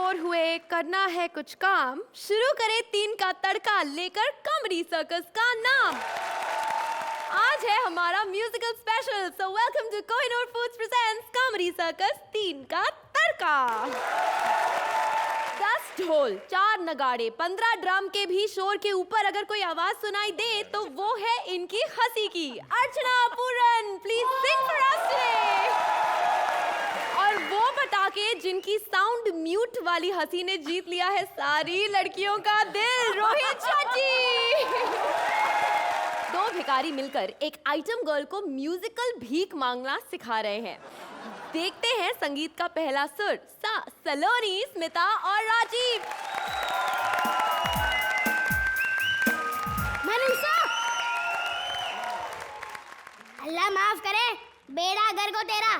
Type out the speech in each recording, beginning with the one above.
Bore हुए, करना है कुछ काम, शुरू करें 3 का तड़का लेकर कॉमेडी सर्कस का नाम। आज है हमारा musical special, so welcome to Kohinoor foods presents comedy circus 3 का तड़का। 10 ढोल, 4 नगाड़े, 15 ड्रम के भी शोर के ऊपर अगर कोई आवाज सुनाई दे तो वो है इनकी हंसी की। Archana Puran, please sing for us today. और वो पटाखे जिनकी साउंड म्यूट वाली हंसी ने जीत लिया है सारी लड़कियों का दिल, रोहित चाची। 2 भिखारी मिलकर एक आइटम गर्ल को म्यूजिकल भीख मांगना सिखा रहे हैं। देखते हैं संगीत का पहला सुर। सा, सलोनी, स्मिता और राजीव। मनुष्य, अल्लाह माफ करे, बेड़ा घर को तेरा।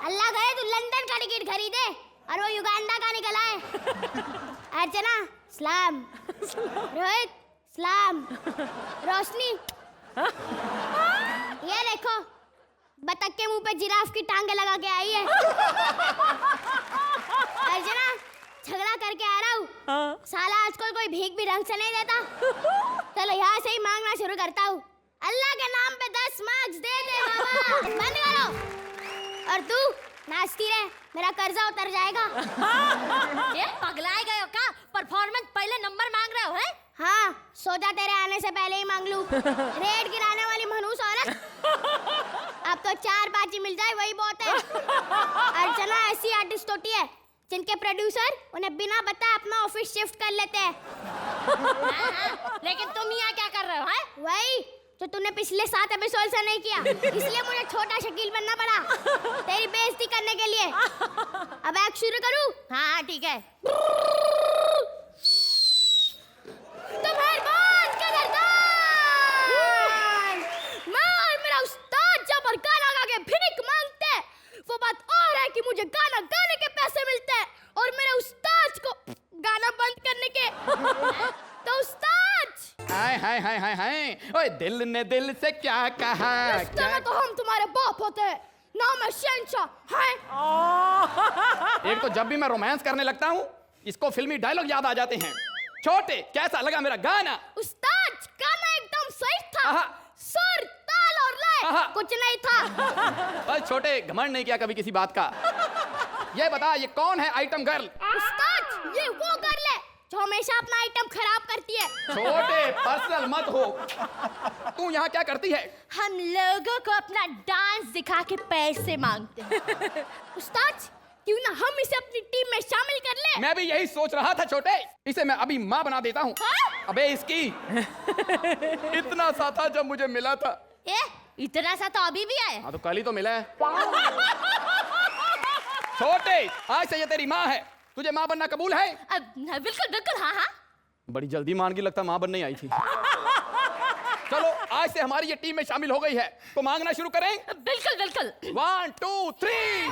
अल्लाह करे तू लंदन का टिकट खरीदे और वो युगांडा का निकल आए। अर्चना सलाम, रोहित सलाम, रोशनी ये देखो बतख के मुंह पे जिराफ की टांगे लगा के आई है। अर्चना झगड़ा करके आ रहा हूँ, साला आजकल कोई भीख भी ढंग से नहीं देता। चलो यहाँ से ही मांगना शुरू करता हूँ। अल्लाह के नाम पे 10 मार्क्स दे दे बाबा। बंद करो। और तू नाचती रहे, मेरा कर्जा उतर जाएगा। ये पगलाए गए हो क्या? परफॉर्मेंस पहले नंबर मांग रहे हो है? हाँ, सोचा तेरे आने से पहले ही मांग लूं। रेड गिराने वाली मनहूस औरत। अब तो 4-5 ही मिल जाए वही बहुत है। अर्चना ऐसी आर्टिस्ट होती है जिनके प्रोड्यूसर उन्हें बिना बताए अपना ऑफिस शिफ्ट कर लेते हैं। लेकिन तुम यहाँ क्या कर रहे हो है? वही जो तूने पिछले 7 एपिसोड से नहीं किया, इसलिए मुझे छोटा शकील बनना पड़ा तेरी बेइज्जती करने के लिए। अब एक्ट शुरू करूं? हाँ ठीक है। तुम्हारे बात कदरदान, मैं और मेरा उस्ताद जब और गाना गा के भिनक मांगते हैं, वो बात और है कि मुझे गाना गाने के पैसे मिलते हैं और मेरे उस्ताद को गाना बंद करने के। तो उस्ताद हाय हाय हाय हाय हाय, ओए दिल ने दिल से क्या कहा? रिश्ते में तो हम तुम्हारे बाप होते हैं, नाम है शहंशाह है। एक तो जब भी मैं रोमांस करने लगता हूँ इसको फिल्मी डायलॉग याद आ जाते हैं। छोटे, कैसा लगा मेरा गाना? उस्ताद गाना एकदम सही था, आहा। सुर ताल और लय आहा। कुछ नहीं था। बस छोटे, घमंड नहीं किया कभी किसी बात का। ये बता, ये कौन है आइटम गर्ल? उस्ताद ये वो गर्ल है जो हमेशा अपना आइटम खराब करती है। छोटे, पर्सनल मत हो। तू यहाँ क्या करती है? हम लोगों को अपना डांस दिखा के पैसे मांगते हैं। उस्ताद क्यों ना हम इसे अपनी टीम में शामिल कर ले? मैं भी यही सोच रहा था छोटे, इसे मैं अभी माँ बना देता हूँ। हाँ? अबे इसकी इतना सा था जब मुझे मिला था। इतना सा तो अभी भी आए। हाँ तो कल ही तो मिला है। छोटे, आज से ये तेरी माँ है, तुझे माँ बनना कबूल है? बिल्कुल बिल्कुल, हाँ हाँ। बड़ी जल्दी मान की लगता माँ बनने आई थी। चलो आज से हमारी ये टीम में शामिल हो गई है, तो मांगना शुरू करें? बिल्कुल बिल्कुल। 1 2 3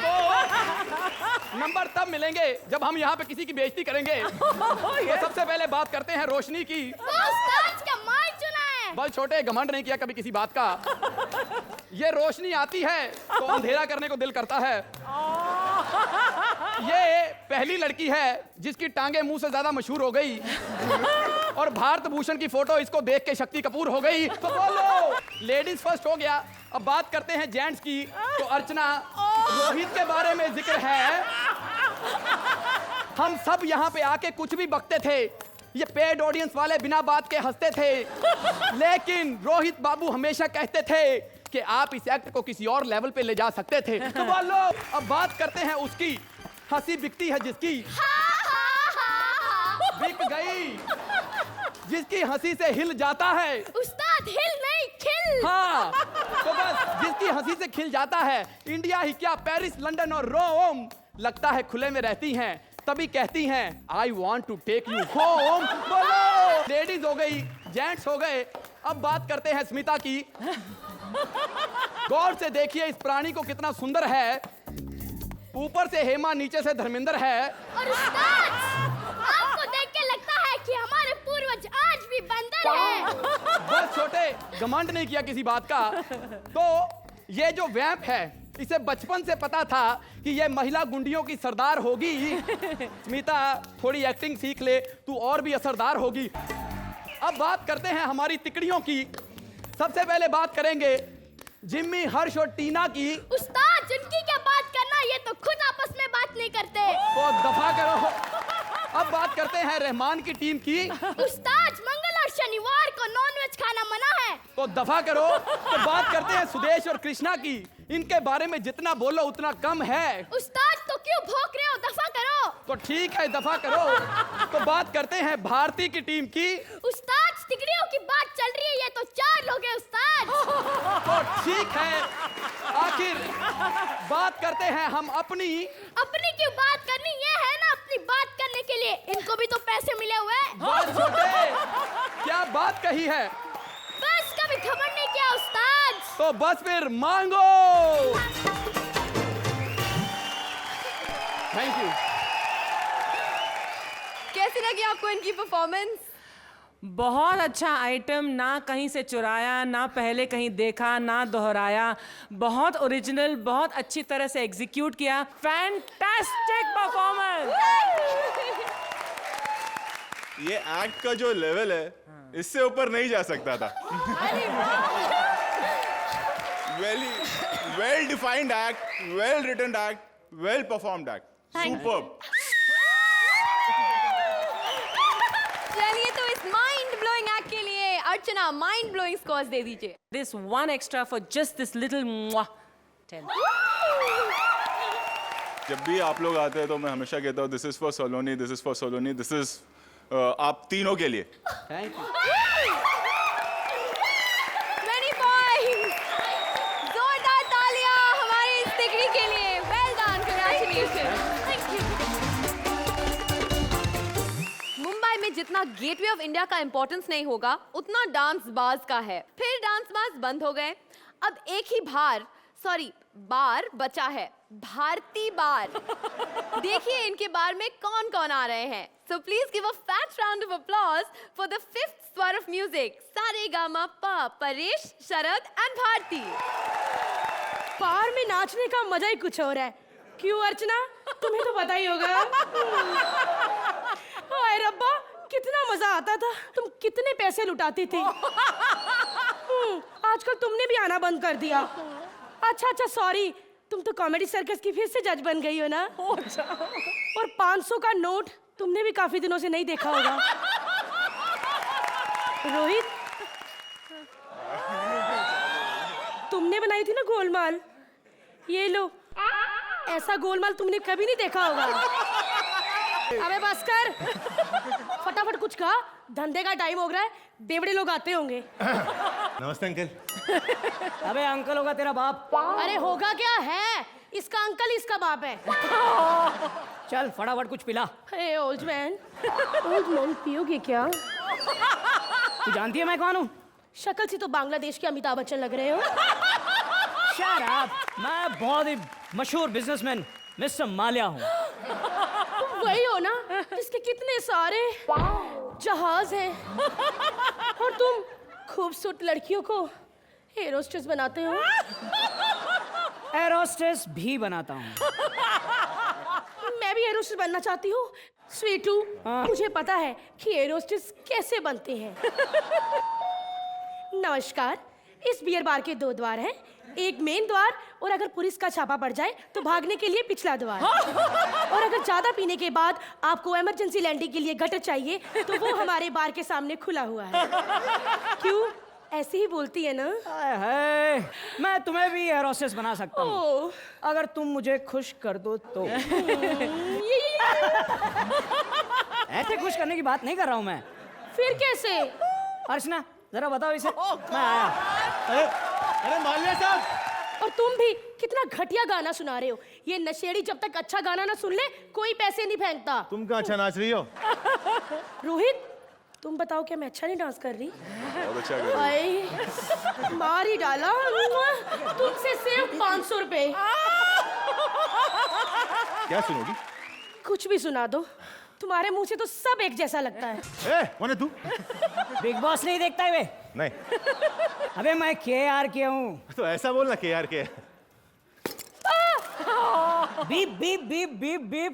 नंबर तब मिलेंगे जब हम यहाँ पे किसी की बेइज्जती करेंगे। तो सबसे पहले बात करते हैं रोशनी की। उस्ताद का माल चुना है। बल छोटे, घमंड नहीं किया कभी किसी बात का। ये रोशनी आती है तो अंधेरा करने को दिल करता है। ये पहली लड़की है जिसकी टांगे मुंह से ज्यादा मशहूर हो गई और भारत भूषण की फोटो इसको देख के शक्ति कपूर हो गई। तो बोलो, लेडीज फर्स्ट हो गया। अब बात करते हैं जेंट्स की। तो अर्चना, रोहित के बारे में जिक्र है। हम सब यहाँ पे आके कुछ भी बकते थे, ये पेड ऑडियंस वाले बिना बात के हंसते थे, लेकिन रोहित बाबू हमेशा कहते थे कि आप इस एक्ट को किसी और लेवल पे ले जा सकते थे। तो बोलो, अब बात करते हैं उसकी। हंसी बिकती है जिसकी, बिक गई। जिसकी हंसी से हिल जाता है। उस्ताद हिल नहीं खिल। हाँ, तो बस जिसकी हंसी से खिल जाता है, इंडिया ही क्या पेरिस, लंदन और रोम लगता है खुले में रहती हैं, तभी कहती हैं I want to take you home. बोलो, लेडीज हो गई, जेंट्स हो गए। अब बात करते हैं स्मिता की। गौर से देखिए इस प्राणी को कितना सुंदर है। ऊपर से हेमा, नीचे से धर्मेंद्र है। और उस्ताद आपको देख के लगता है कि हमारे पूर्वज आज भी बंदर हैं। बस छोटे, घमंड नहीं किया किसी बात का। तो ये जो वैंप है इसे बचपन से पता था कि ये महिला गुंडियों की सरदार होगी। स्मिता, थोड़ी एक्टिंग सीख ले, तू और भी असरदार होगी। अब बात करते हैं हमारी तिकड़ियों की। सबसे पहले बात करेंगे जिम्मी, हर्ष और टीना की। उस्ताद, जिनकी क्या बात करना, ये तो खुद आपस में बात नहीं करते। तो दफा करो। अब बात करते हैं रहमान की टीम की। उस्ताद, मंगल और शनिवार को नॉनवेज खाना मना है। तो दफा करो। तो बात करते हैं सुदेश और कृष्णा की। इनके बारे में जितना बोलो उतना कम है। उस्ताद, तो क्यों भौंक रहे हो? दफा करो। तो ठीक है, दफा करो। तो बात करते हैं भारती की टीम की। उस्ताद, तिकड़ियों की बात चल रही है, ये तो 4 लोग हैं उस्ताद। तो ठीक है, आखिर बात करते हैं हम अपनी। अपनी क्यों बात करनी, ये है ना अपनी बात करने के लिए। इनको भी तो पैसे मिले हुए हैं। बात छोटे, क्या बात कही है? बस, कभी घमंड नहीं किया उस्ताद। तो बस फिर मांगो। Thank you. कैसी लगी आपको इनकी परफॉर्मेंस? बहुत अच्छा आइटम, ना कहीं से चुराया, ना पहले कहीं देखा, ना दोहराया। बहुत ओरिजिनल, बहुत अच्छी तरह से एग्जीक्यूट किया। Fantastic performance. ये एक्ट का जो लेवल है, इससे ऊपर नहीं जा सकता था। Well defined act, well written act, well performed act, superb. चलिए, तो इस माइंड ब्लोइंग एक्ट के लिए अर्चना माइंड ब्लोइंग स्कोर्स दे दीजिए। This one extra for just this little mwah. 10. जब भी आप लोग आते हैं तो मैं हमेशा कहता हूँ this is for Soloni, this is for Soloni, this is आप तीनों के लिए। Thank you. 20 पॉइंट्स। जोरदार तालियां हमारी इस तिकड़ी के लिए। Well done, congratulation. मुंबई में जितना गेटवे ऑफ इंडिया का इंपॉर्टेंस नहीं होगा, उतना डांस बाज का है। फिर डांस बाज बंद हो गए, अब एक ही बार बचा है, भारती बार। देखिए इनके बार में कौन कौन आ रहे हैं। So please give a fat round of applause for the 5th स्वर of music. Saregamapa, Paresh, Sharad and Bharti. बार में नाचने का मजा ही कुछ और है। क्यों अर्चना, तुम्हें तो पता ही होगा। हाय रब्बा, कितना मजा आता था। तुम कितने पैसे लुटाती थी। आजकल तुमने भी आना बंद कर दिया। अच्छा, सॉरी, तुम तो कॉमेडी सर्कस की फिर से जज बन गई हो ना। और 500 का नोट तुमने भी काफी दिनों से नहीं देखा होगा। रोहित, तुमने बनाई थी ना गोलमाल, ये लो। ऐसा गोलमाल तुमने कभी नहीं देखा होगा। अबे बस कर, फटाफट कुछ खा, धंधे का टाइम हो रहा है, बेवड़े लोग आते होंगे। नमस्ते अंकल। अबे अंकल होगा तेरा बाप। अरे होगा क्या है, इसका अंकल इसका बाप है। चल फटाफट कुछ पिला। हे ओल्ड मैन पियोगे क्या? तू जानती है मैं कौन हूँ? शक्ल से तो बांग्लादेश के अमिताभ बच्चन लग रहे हो। शट अप, मैं बहुत ही मशहूर बिजनेसमैन मिस्टर माल्या हूँ। तुम वही हो ना जिसके कितने सारे जहाज हैं और तुम खूबसूरत लड़कियों को एयर होस्टेस बनाते हो। एयर होस्टेस भी बनाता हूँ। मैं भी एयर होस्टेस बनना चाहती हूँ। स्वीटू, मुझे पता है कि एयर होस्टेस कैसे बनते हैं। नमस्कार, इस बियर बार के 2 द्वार हैं, एक मेन द्वार और अगर पुलिस का छापा पड़ जाए तो भागने के लिए पिछला द्वार। और अगर ज्यादा पीने के बाद आपको इमरजेंसी लैंडिंग के लिए गटर चाहिए तो वो हमारे बार के सामने खुला हुआ है। क्यों ऐसे ही बोलती है ना? है, मैं तुम्हें भी एयर होस्टेस बना सकता हूँ अगर तुम मुझे खुश कर दो तो। ऐसे खुश करने की बात नहीं कर रहा हूँ मैं। फिर कैसे? अर्चना जरा बताओ इसे। मैं आया। अरे माल्या साहब। और तुम भी कितना घटिया गाना सुना रहे हो। ये नशेड़ी जब तक अच्छा गाना ना सुन ले कोई पैसे नहीं फेंकता। तुम कहाँ अच्छा नाच रही हो? रोहित, तुम बताओ क्या मैं अच्छा नहीं डांस कर रही? बहुत अच्छा कर रही हो। मार ही डाला। तुमसे सिर्फ 500 रुपए। क्या सुनोगी? कुछ भी सुना दो, तुम्हारे मुंह से तो सब एक जैसा लगता है। ए, कौन है तू? बिग बॉस नहीं देखता है वे? नहीं। अबे मैं KR के हूँ। तो ऐसा बोलना KR के। Beep beep beep beep beep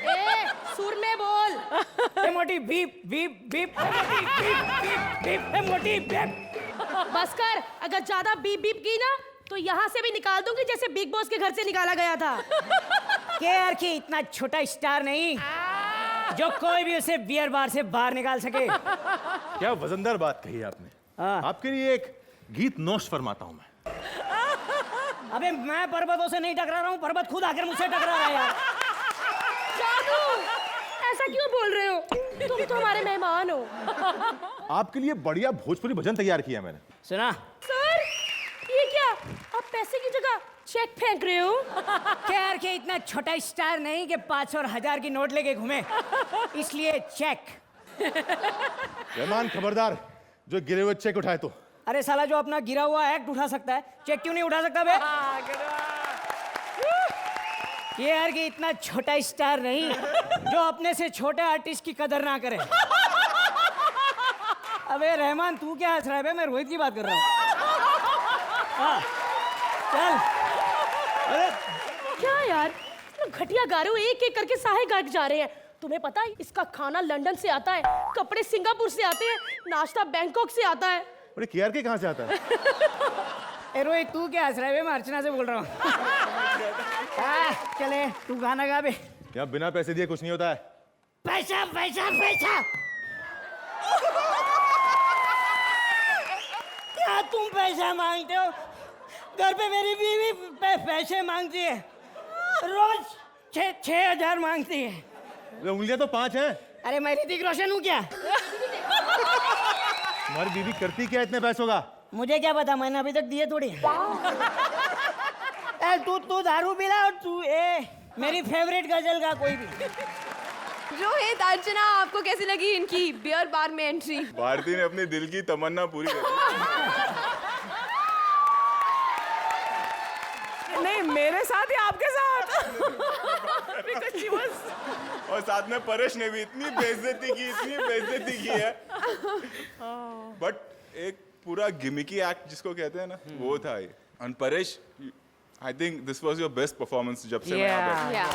ए सुर में बोल। ए मोटी बीप बीप बीप ए मोटी बीप बीप बीप ए मोटी बीप। बस कर, अगर ज्यादा बीप बीप की ना तो यहाँ से भी निकाल दूंगी जैसे बिग बॉस के घर से निकाला गया था। केआर की इतना छोटा स्टार नहीं जो कोई भी उसे बियर बार से बाहर निकाल सके। क्या वजनदार बात कही आपने। हाँ। आपके लिए एक गीत नोश फरमाता हूं मैं। अबे मैं पर्वतों से नहीं टकरा रहा हूँ, पर्वत खुद आकर मुझसे टकरा रहा है यार। जादू, ऐसा क्यों बोल रहे हो? तुम तो हमारे मेहमान हो। आपके लिए बढ़िया भोजपुरी भजन तैयार किया मैंने। सुना सर, ये क्या? आप पैसे की जगह चेक फेंक रहे हो? केआर के इतना छोटा स्टार नहीं कि 500 और 1000 की नोट लेके घूमे, इसलिए चेक। रहमान खबरदार, जो गिरे हुए चेक उठाए तो। अरे साला जो अपना गिरा हुआ एक्ट उठा सकता है, चेक क्यों नहीं उठा सकता बे? केआर के इतना छोटा स्टार नहीं जो अपने से छोटे आर्टिस्ट की कदर ना करे। अबे रहमान तू क्या हंस रहा है बे? मैं रोहित की बात कर रहा हूँ। हाँ, चल। अरे क्या यार, घटिया गा रहे हो, एक एक करके साहे गाट जा रहे हैं। तुम्हें पता है इसका खाना लंदन से आता है, कपड़े सिंगापुर से आते हैं, नाश्ता बैंकॉक से आता है। अरे केआर के कहां से आता है? ए रोहित तू क्या हंस रहा है बे? मैं अर्चना से बोल रहा हूँ। चले तू गाना गा बे। यहाँ बिना पैसे दिए कुछ नहीं होता है। पैसा पैसा पैसा। क्या तुम पैसा मांगते हो? घर पे मेरी बीवी पैसे मांगती है, रोज 6,000 मांगती है। उंगलियां तो 5 हैं। अरे मैं ऋतिक रोशन हूँ क्या? तुम्हारी बीवी करती क्या इतने पैसों का? मुझे क्या पता, मैंने अभी तक दिए थोड़ी। तू दारू पिला और तू मेरी फेवरेट गजल का कोई भी। रोहित, अर्चना, आपको कैसी लगी इनकी बियर बार में एंट्री? भारती ने अपनी दिल की तमन्ना पूरी कर दी। नहीं, मेरे साथ या आपके साथ? और साथ में परेश ने भी इतनी बेइज्जती की है। बट एक पूरा गिमिकी एक्ट जिसको कहते हैं ना, वो था ये। और Paresh, I think this was your best performance जब से मैं यहाँ बैठा।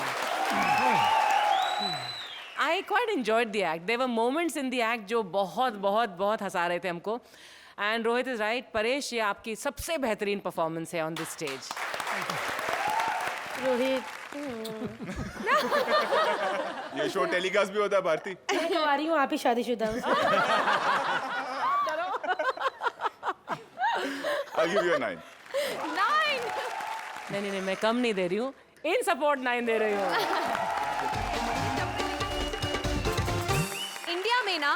I quite enjoyed the act. There were moments in the act जो बहुत बहुत बहुत हंसा रहे थे हमको. And Rohit is right. Paresh, ये आपकी सबसे बेहतरीन परफॉर्मेंस है on this stage. रोहित, ये शो टेलीकास्ट भी होता है भारती। मैं तो आ रही हूँ, आप ही शादीशुदा हो। I'll give you a 9. 9। नहीं, मैं कम नहीं दे रही हूँ. In support 9 दे रही हूँ. इंडिया में ना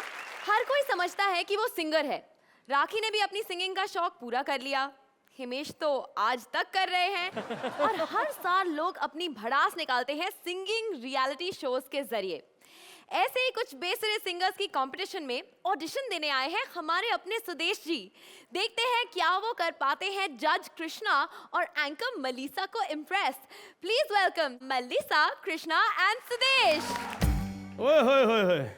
हर कोई समझता है कि वो सिंगर है। राखी ने भी अपनी सिंगिंग का शौक पूरा कर लिया, हिमेश तो आज तक कर रहे हैं, और हर साल लोग अपनी भड़ास निकालते हैं सिंगिंग रियलिटी शोज के जरिए। ऐसे ही कुछ बेसुरे सिंगर्स की कंपटीशन में ऑडिशन देने आए हैं हमारे अपने सुदेश जी। देखते हैं क्या वो कर पाते हैं जज कृष्णा और एंकर मलीसा को impress. Please welcome Melissa, Krishna and Sudesh. ओए होए होए होए,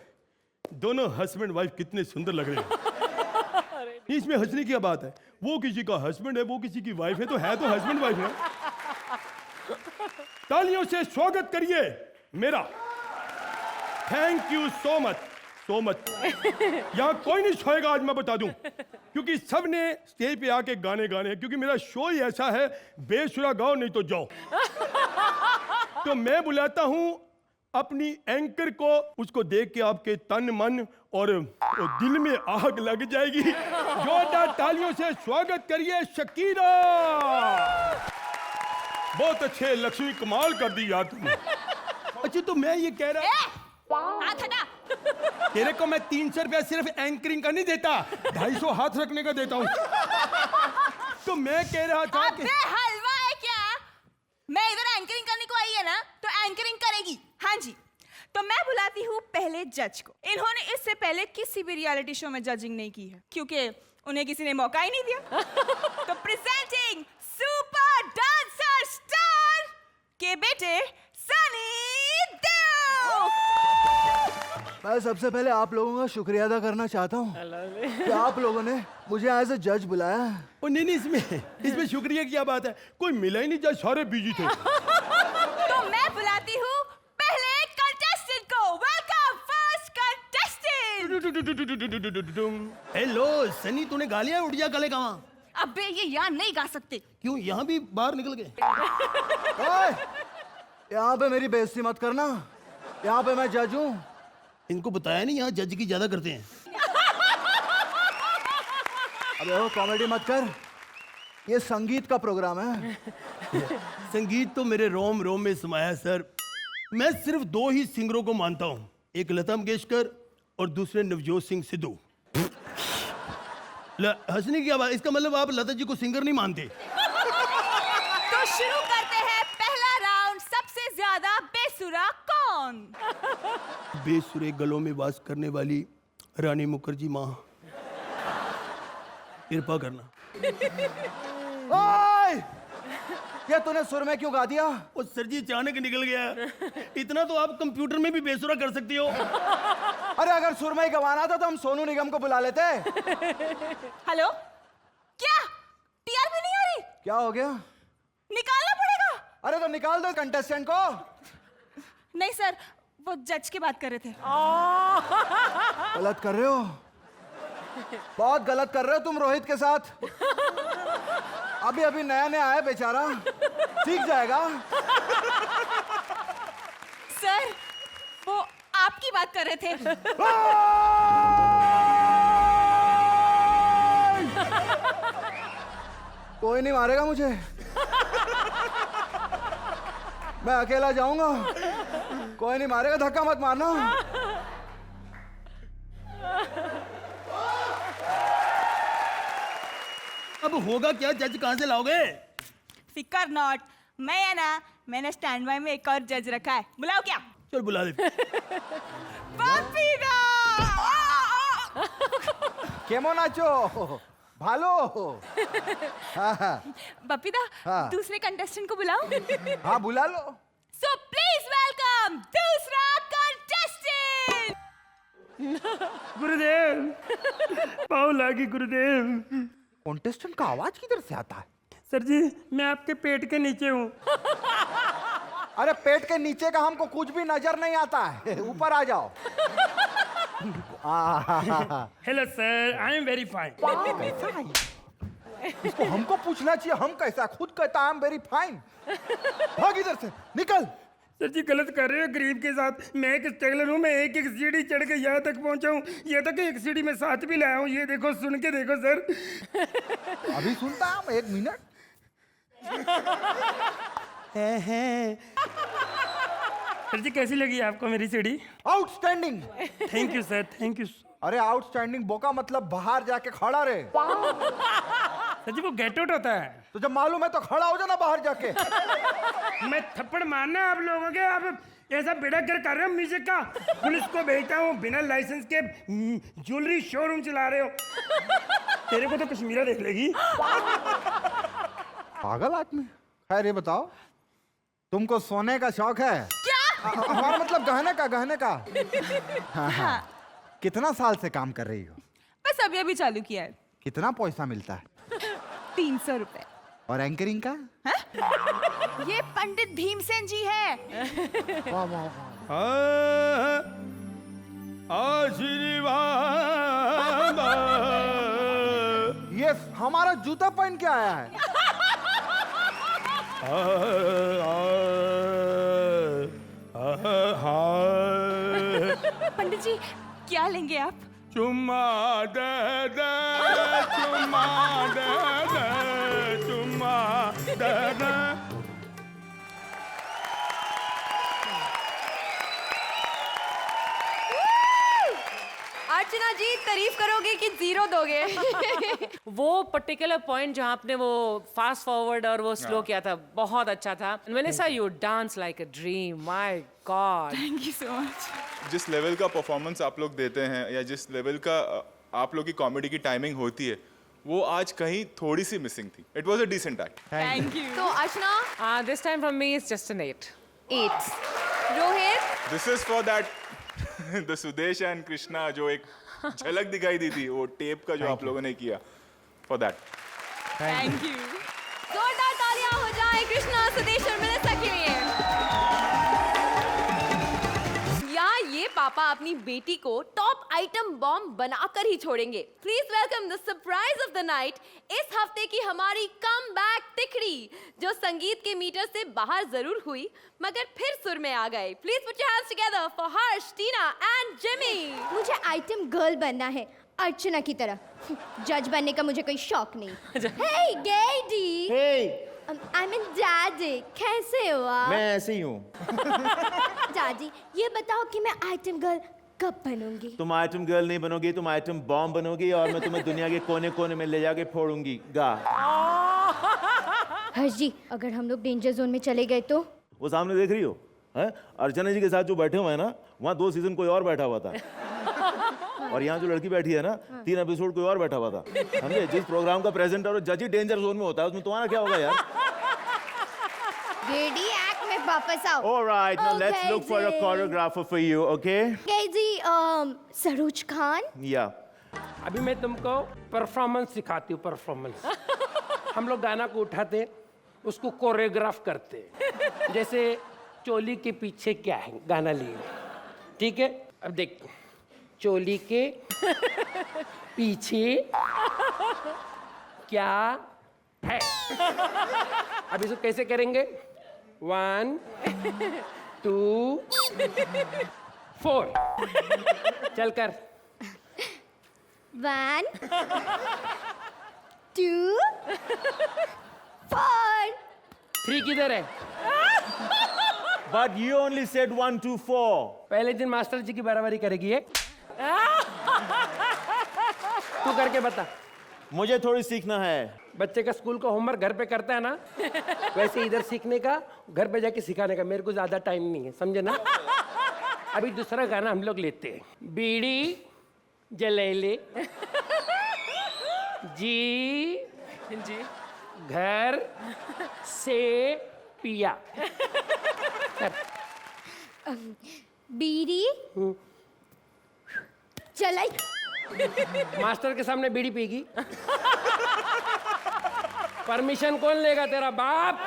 दोनों हस्बैंड वाइफ कितने सुंदर लग रहे हैं। इसमें हंसने की क्या बात है? वो किसी का हस्बैंड है, वो किसी की वाइफ है तो हस्बैंड वाइफ है। तालियों से स्वागत करिए मेरा। Thank you so much, so much. यहाँ कोई नहीं सोएगा आज, मैं बता दूं, क्योंकि सब ने स्टेज पे आके गाने गाने हैं, क्योंकि मेरा शो ही ऐसा है, बेसुरा गाओ नहीं तो जाओ। तो मैं बुलाता हूं अपनी एंकर को, उसको देख के आपके तन मन और दिल में आग लग जाएगी। जोरदार तालियों से स्वागत करिए शकीरा। बहुत अच्छे लक्ष्मी, कमाल कर दी यार तुमने। अच्छा तो मैं ये कह रहा, हाथ हटा। तेरे को मैं 300 रुपया सिर्फ एंकरिंग का नहीं देता, 250 हाथ रखने का देता हूँ। तो मैं कह रहा था कि हलवा है क्या? मैं इधर एंकरिंग करने को आई है ना, तो एंकरिंग करेगी। हाँ जी, तो मैं बुलाती हूँ पहले जज को। इन्होंने इससे पहले किसी भी रियलिटी शो में जजिंग नहीं की है, क्योंकि उन्हें किसी ने मौका ही नहीं दिया। तो प्रेजेंटिंग सुपर डांसर स्टार के बेटे सनी देओल। मैं सबसे पहले आप लोगों का शुक्रिया अदा करना चाहता हूँ कि आप लोगों ने मुझे एज ए जज बुलाया। ओ नहीं, इसमें शुक्रिया की क्या बात है, कोई मिला ही नहीं, जज सारे बिजी थे। तो मैं हेलो सनी, तूने गा लिया उड़िया गले गावा? अबे ये यहाँ नहीं गा सकते। क्यों, यहाँ भी बाहर निकल गए? ओए, यहाँ पे मेरी बेइज्जती मत करना। यहाँ पे मैं जज हूँ। इनको बताया नहीं यहाँ जज की ज्यादा करते हैं। अबे वो कॉमेडी मत कर, ये संगीत का प्रोग्राम है। संगीत तो मेरे रोम रोम में समाया है सर। मैं सिर्फ 2 ही सिंगरों को मानता हूँ, एक लता मंगेशकर और दूसरे नवजोत सिंह सिद्धू। हंसने की बात, इसका मतलब आप लता जी को सिंगर नहीं मानते? तो शुरू करते हैं पहला राउंड। सबसे ज्यादा बेसुरा कौन? बेसुरे गलों में वास करने वाली रानी मुखर्जी माँ, कृपा करना। ओए, ये तूने सुर में क्यों गा दिया? वो सर जी अचानक निकल गया। इतना तो आप कंप्यूटर में भी बेसुरा कर सकती हो। अरे अगर सुर में ही गवाना था तो हम सोनू निगम को बुला लेते। हेलो, क्या टीआरपी नहीं आ रही? क्या हो गया? निकालना पड़ेगा। अरे तो निकाल दो कंटेस्टेंट को। नहीं सर, वो जज की बात कर रहे थे। गलत कर रहे हो, बहुत गलत कर रहे हो तुम रोहित के साथ। अभी अभी नया नया आया बेचारा, सीख जाएगा। सर, वो आपकी बात कर रहे थे। कोई नहीं मारेगा मुझे, मैं अकेला जाऊंगा। कोई नहीं मारेगा, धक्का मत मारना। अब होगा क्या? जज कहाँ से लाओगे? फिकर नॉट, मैं है ना, मैंने स्टैंड बाय में एक और जज रखा है। बुलाओ क्या? चल बुला दे। पपीता! केमन आचो भालो? बपीता, हाँ। दूसरे कंटेस्टेंट को बुलाओ। हाँ बुला लो। सो प्लीज वेलकम दूसरा कंटेस्टेंट। गुरुदेव, पाँव लागी गुरुदेव। कंटेस्टेंट का आवाज किधर से आता है? सर जी, मैं आपके पेट के नीचे हूँ। अरे पेट के नीचे का हमको कुछ भी नजर नहीं आता है, ऊपर आ जाओ। Hello sir, I am very fine. इसको हमको पूछना चाहिए, हम कैसा? खुद कहता है आई एम वेरी फाइन। भाग इधर से, निकल। सर जी गलत कर रहे हो गरीब के साथ। मैं एक स्ट्रगलर हूँ, मैं एक एक सीढ़ी चढ़ के यहाँ तक पहुँचा हूँ। यहाँ तक एक सीढ़ी में साथ भी लाया हूँ। ये देखो, सुन के देखो सर। अभी सुनता हूँ, 1 मिनट। सर जी कैसी लगी आपको मेरी सीढ़ी? Outstanding. Thank you sir, thank you. अरे आउटस्टैंडिंग बोका मतलब बाहर जाके खड़ा रहे। सर जी वो गेट आउट होता है। तो जब मालूम है तो खड़ा हो जाना बाहर जाके। मैं थप्पड़ मारना है आप लोगों के। आप ऐसा बेड़ा कर रहे हो म्यूजिक का। पुलिस को भेजता हूँ, बिना लाइसेंस के ज्वेलरी शोरूम चला रहे हो। तेरे को तो कश्मीरा देख लेगी। पागल आदमी। खैर ये बताओ, तुमको सोने का शौक है? क्या? हमारा मतलब गहने का। हाँ। कितना साल से काम कर रही हो? बस अभी अभी चालू किया है। कितना पैसा मिलता है? 300 रुपए। और एंकरिंग का? ये पंडित भीमसेन जी है। वाह वाह वाह। आशीर्वाद। ये हमारा जूता पहन के आया है। पंडित जी क्या लेंगे आप? चुम्मा दे दे, चुम्मा दे दे, चुम्मा दे दे। अर्चना जी तारीफ करोगे कि 0 दोगे? वो पर्टिकुलर पॉइंट जहाँ आपने वो फास्ट फॉरवर्ड और वो स्लो किया था, बहुत अच्छा था। Melissa, you dance like a dream. My God, thank you so much. जिस लेवल का परफॉर्मेंस आप लोग देते हैं या जिस लेवल का आप लोग की कॉमेडी की टाइमिंग होती है, वो आज कहीं थोड़ी सी मिसिंग थी। It was a decent act. Thank you. तो Archana, this time from me is just an 8. 8. Rohit, this is for that the Sudesh and Krishna जो एक झलक दिखाई दी थी, वो टेप का जो आप लोगों ने किया, फॉर दैट। Thank you. जोरदार तालियां हो जाए कृष्णा, सुदेश और मेलिसा के लिए। या ये पापा अपनी बेटी को टॉप आइटम बॉम्ब बनाकर ही छोड़ेंगे। Please welcome the surprise of the night, इस हफ्ते की हमारी कम बैक तिकड़ी, जो संगीत के मीटर से बाहर जरूर हुई मगर फिर सुर में आ गए। Please put your hands together for Harsh, Tina and Jimmy. मुझे आइटम गर्ल बनना है, अर्चना की तरह। जज बनने का मुझे कोई शौक नहीं। हे गैडी, आई मीन डैडी, कैसे हो आप? मैं ऐसे ही हूँ। डैडी, ये बताओ कि मैं आइटम गर्ल कब बनूंगी? तुम आइटम गर्ल नहीं बनोगी, तुम आइटम बॉम्ब बनोगी और मैं तुम्हें दुनिया के कोने कोने में ले जाके फोड़ूंगी। गा। हर्ष जी, अगर हम लोग डेंजर जोन में चले गए तो? वो सामने देख रही हो, हैं? अर्चना जी के साथ जो बैठे हुए हैं ना, वहाँ 2 सीजन कोई और बैठा हुआ था। और यहाँ जो लड़की बैठी है ना, 3 एपिसोड कोई और बैठा हुआ था। समझे? जिस प्रोग्राम का प्रेजेंटर और जज ही डेंजर जोन में होता है, उसमें तुम्हारा क्या होगा यार? रेडी, एक्ट में वापस आओ। Alright, now let's Okay, look for a ji. choreographer for you, okay? Ji, Saroj Khan. Yeah. अभी मैं तुमको परफॉर्मेंस सिखाती हूँ। परफॉर्मेंस हम लोग गाना को उठाते, उसको कोरियोग्राफ करते, जैसे चोली के पीछे क्या है गाना लिए, ठीक है? अब देख, चोली के पीछे क्या है। अब इसको कैसे करेंगे? 1 2 4 चल कर। 1 2 4 3 किधर है? But you only said 1 2 4. पहले दिन मास्टर जी की बराबरी करेगी ये। तू करके बता। मुझे थोड़ी सीखना है। बच्चे का स्कूल का होमवर्क घर पे करता है ना, वैसे इधर सीखने का, घर पे जाके सिखाने का। मेरे को ज्यादा टाइम नहीं है, समझे ना? अभी दूसरा गाना हम लोग लेते हैं। बीड़ी जलेले जी जी घर से पिया। बीड़ी चलाई। मास्टर के सामने बीड़ी पीगी? परमिशन कौन लेगा, तेरा बाप?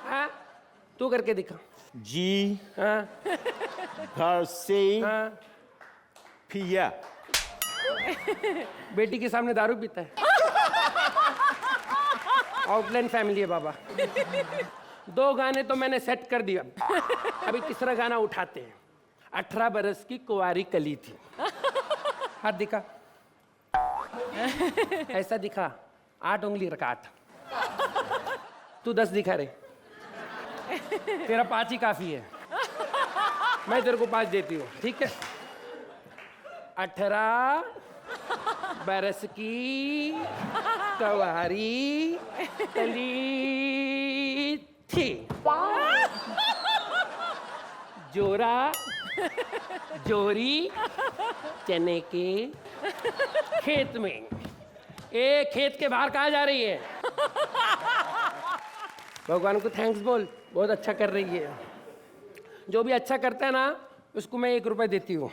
हाँ? तू करके दिखा। जी हाँ? घर से हाँ? पिया। बेटी के सामने दारू पीता है? आउटलाइन फैमिली है बाबा। 2 गाने तो मैंने सेट कर दिया, अभी तीसरा गाना उठाते हैं। 18 बरस की कुंवारी कली थी। हाथ दिखा, ऐसा दिखा। 8 उंगली रखा, 8। तू 10 दिखा रे, तेरा 5 ही काफी है। मैं तेरे को 5 देती हूँ, ठीक है? 18 बरस की कुंवारी कली थी, जोरा जोरी चने के खेत में। ए, खेत के बाहर कहाँ जा रही है? भगवान को थैंक्स बोल, बहुत अच्छा कर रही है। जो भी अच्छा करता है ना, उसको मैं 1 रुपए देती हूँ।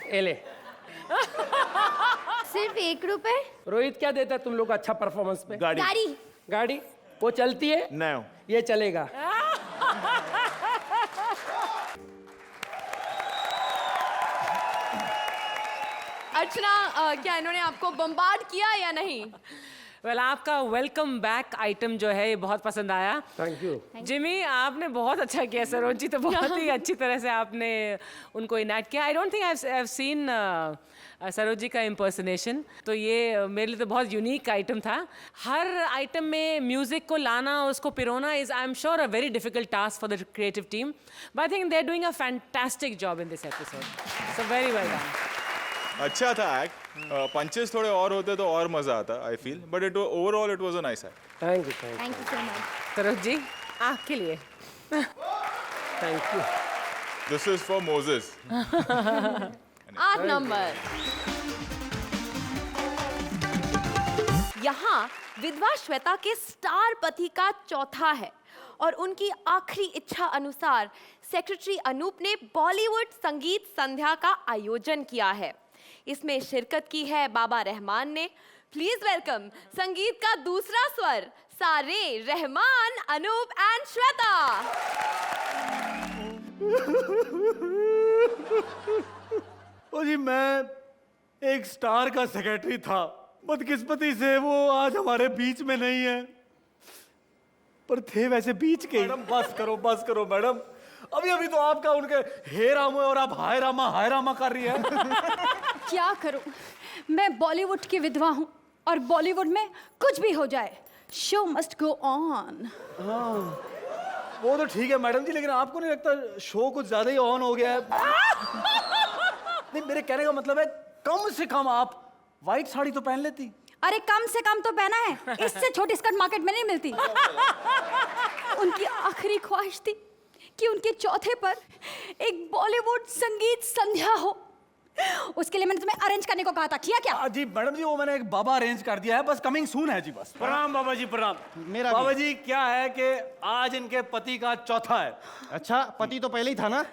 ए ले। सिर्फ 1 रुपए? रोहित क्या देता है तुम लोग अच्छा परफॉर्मेंस पे? गाड़ी। गाड़ी वो चलती है? नहीं। ये चलेगा। अर्चना, क्या इन्होंने आपको बम्बार्ड किया या नहीं? वेल, आपका वेलकम बैक आइटम जो है ये बहुत पसंद आया। Thank you. जिमी, आपने बहुत अच्छा किया। सरोज जी तो बहुत ही अच्छी तरह से आपने उनको इनैक्ट किया। I don't think I have seen Saroj ji का इम्पर्सनेशन, तो ये मेरे लिए तो बहुत यूनिक आइटम था। हर आइटम में म्यूजिक को लाना, उसको पिरोना is, I am sure, a very difficult task for the creative team, but I think they are doing a fantastic job in this episode. So very well done. अच्छा था act. Punches थोड़े और होते तो और मजा आता, I feel, but it overall it was a nice act. Thank you. Thank you so much. Saroj ji, आपके लिए thank you. This is for Moses. 8 number. यहाँ विधवा श्वेता के स्टार पति का चौथा है और उनकी आखिरी इच्छा अनुसार सेक्रेटरी अनूप ने बॉलीवुड संगीत संध्या का आयोजन किया है। इसमें शिरकत की है बाबा रहमान ने। प्लीज वेलकम संगीत का दूसरा स्वर, सारे, रहमान, अनूप एंड श्वेता। ओ जी, मैं एक स्टार का सेक्रेटरी था, बदकिस्मती से वो आज हमारे बीच में नहीं है, पर थे वैसे बीच के। मैडम बस करो मैडम, अभी अभी तो आपका उनके हे राम है और आप हाय रामा कर रही है। क्या करूं, मैं बॉलीवुड की विधवा हूं और बॉलीवुड में कुछ भी हो जाए, शो मस्ट गो ऑन। वो तो ठीक है मैडम जी, लेकिन आपको नहीं लगता शो कुछ ज्यादा ही ऑन हो गया है? नहीं, मेरे कहने का मतलब है कम से कम आप व्हाइट साड़ी तो पहन लेती। अरे कम से कम तो पहना है, इससे छोटी स्कर्ट मार्केट में नहीं मिलती। उनकी आखिरी ख्वाहिश थी कि उनके चौथे पर एक बॉलीवुड संगीत संध्या हो। उसके लिए मैंने तुम्हें अरेंज करने को कहा था, किया क्या? जी मैडम जी, वो मैंने एक बाबा अरेंज कर दिया है, बस कमिंग सून है जी। बस प्रणाम बाबा जी, प्रणाम। मेरा बाबा जी, क्या है कि आज इनके पति का चौथा है। अच्छा, पति तो पहले ही था ना?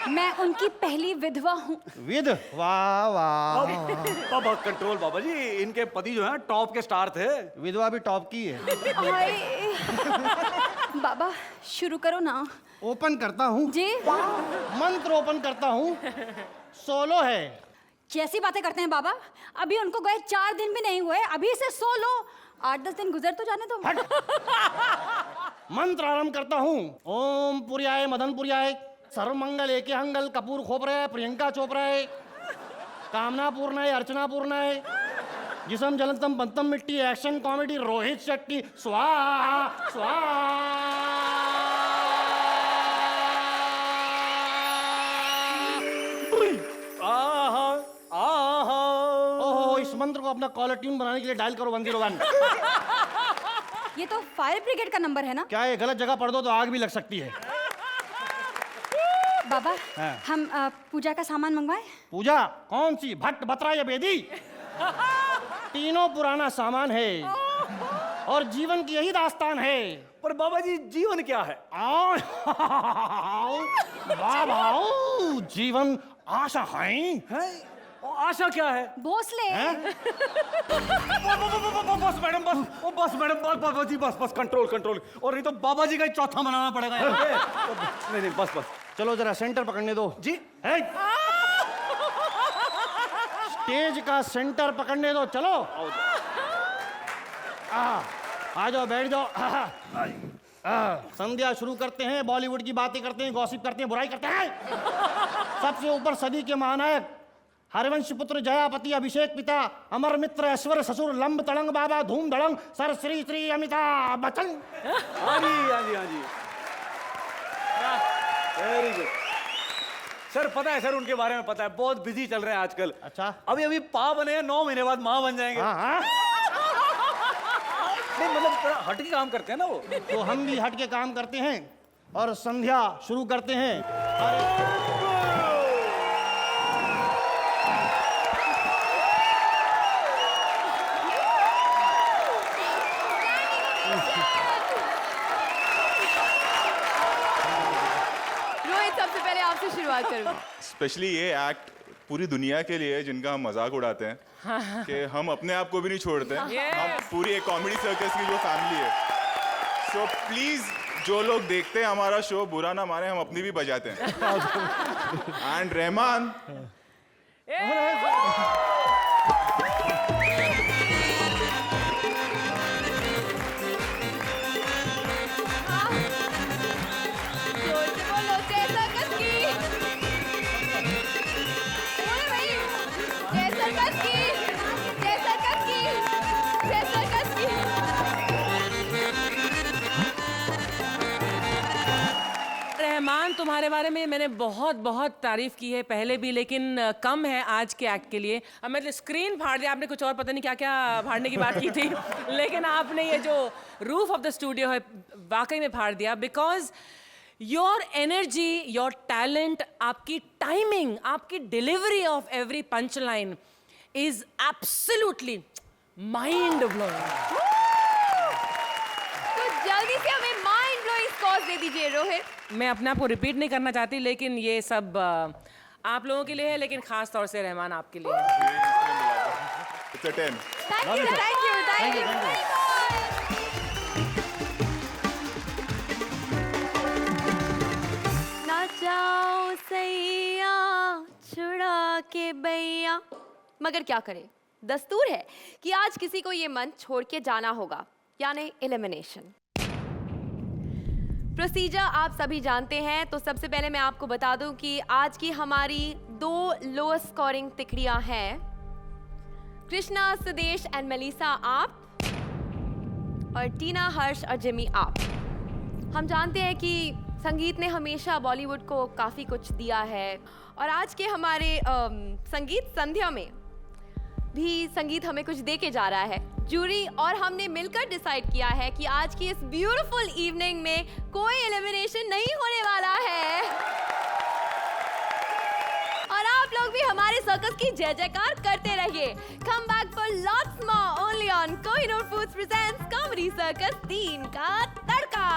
मैं उनकी पहली विधवा हूँ। विध? वाह वाह। बाबा कंट्रोल बाबा जी, इनके पति जो है टॉप के स्टार थे। विधवा भी टॉप की है। बाबा शुरू करो ना। ओपन करता हूँ जी। मंत्र ओपन करता हूँ। सोलो है। कैसी बातें करते हैं बाबा, अभी उनको गए 4 दिन भी नहीं हुए, अभी से सोलो। 8-10 दिन गुजर तो जाने दो। मंत्र आरंभ करता हूँ। ओम पुर्याय मदन पुर्याय सर्वमंगल एके हंगल कपूर खोपरे प्रियंका चोपड़े कामना पूर्णाय अर्चना पूर्णाय जिसम जलंतम पंतम मिट्टी एक्शन कॉमेडी रोहित शेट्टी स्वाहा स्वाहा। ओहो, इस मंत्र को अपना कॉलर ट्यून बनाने के लिए डायल करो 101। ये तो फायर ब्रिगेड का नंबर है ना? क्या ये गलत जगह पढ़ दो तो आग भी लग सकती है। बाबा हाँ। हम पूजा का सामान मंगवाए? पूजा कौन सी, भट्ट बतरा या बेदी? तीनों पुराना सामान है और जीवन की यही दास्तान है। पर बाबा जी, जीवन क्या है? बाबा जीवन आशा है। आशा क्या है? भोसले। बस मैडम, बस मैडम, बाबा जी, बस कंट्रोल। और नहीं तो बाबा जी का ही चौथा मनाना पड़ेगा। नहीं, बस चलो जरा सेंटर पकड़ने दो जी। स्टेज का सेंटर पकड़ने दो, चलो आ जाओ, बैठ जाओ। संध्या शुरू करते हैं, बॉलीवुड की बातें करते हैं, गॉसिप करते हैं, बुराई करते हैं। सबसे ऊपर सदी के महानायक हरिवंश पुत्र जयापति अभिषेक पिता अमर मित्र ऐश्वर्य ससुर लंब तड़ंग बाबा धूम धड़ंग सर श्री श्री अमिताभ बच्चन। हाँ जी। Very good sir. पता है सर, उनके बारे में पता है, बहुत बिजी चल रहे हैं आजकल। अच्छा, अभी पा बने हैं, 9 महीने बाद माँ बन जाएंगे। हाँ। नहीं मतलब थोड़ा हट के काम करते हैं ना वो। तो हम भी हट के काम करते हैं और संध्या शुरू करते हैं। रोहित, सबसे पहले आपसे शुरुआत करूंगा। स्पेशली ये एक्ट पूरी दुनिया के लिए, जिनका हम मजाक उड़ाते हैं कि हम अपने आप को भी नहीं छोड़ते। हम पूरी एक कॉमेडी सर्कस की जो फैमिली है। सो प्लीज, जो लोग देखते हैं हमारा शो, बुरा ना माने, हम अपनी भी बजाते हैं। एंड रहमान रहमान, तुम्हारे बारे में मैंने बहुत तारीफ की है पहले भी, लेकिन कम है आज के एक्ट के लिए। अब मतलब स्क्रीन फाड़ दिया आपने, कुछ और पता नहीं क्या क्या फाड़ने की बात की थी, लेकिन आपने ये जो रूफ ऑफ द स्टूडियो है वाकई में फाड़ दिया। Because your energy, your talent, आपकी टाइमिंग, आपकी delivery of every punch line is absolutely mind blowing. तो जल्दी से हमें माइंड ब्लोइंग स्कोर दे दीजिए रोहित। मैं अपने आप को रिपीट नहीं करना चाहती, लेकिन ये सब आप लोगों के लिए है, लेकिन खास तौर से रहमान आपके लिए है। It's a 10. Thank you. ना जाओ सही के भैया। मगर क्या करे, दस्तूर है कि आज किसी को ये मंच छोड़ के जाना होगा, यानी एलिमिनेशन। प्रोसीजर आप सभी जानते हैं, तो सबसे पहले मैं आपको बता दूं कि आज की हमारी 2 लोएस्ट स्कोरिंग तिकड़ियां हैं, कृष्णा, सुदेश एंड मेलिसा आप, और टीना, हर्ष और जिमी आप। हम जानते हैं कि संगीत ने हमेशा बॉलीवुड को काफ़ी कुछ दिया है, और आज के हमारे संगीत संध्या में भी संगीत हमें कुछ दे के जा रहा है। जूरी और हमने मिलकर डिसाइड किया है कि आज की इस ब्यूटीफुल इवनिंग में कोई एलिमिनेशन नहीं होने वाला है, और आप लोग भी हमारे सर्कस की जय जयकार करते रहिए। Come back for lots more only on Kohinoor foods presents comedy circus 3 का तड़का।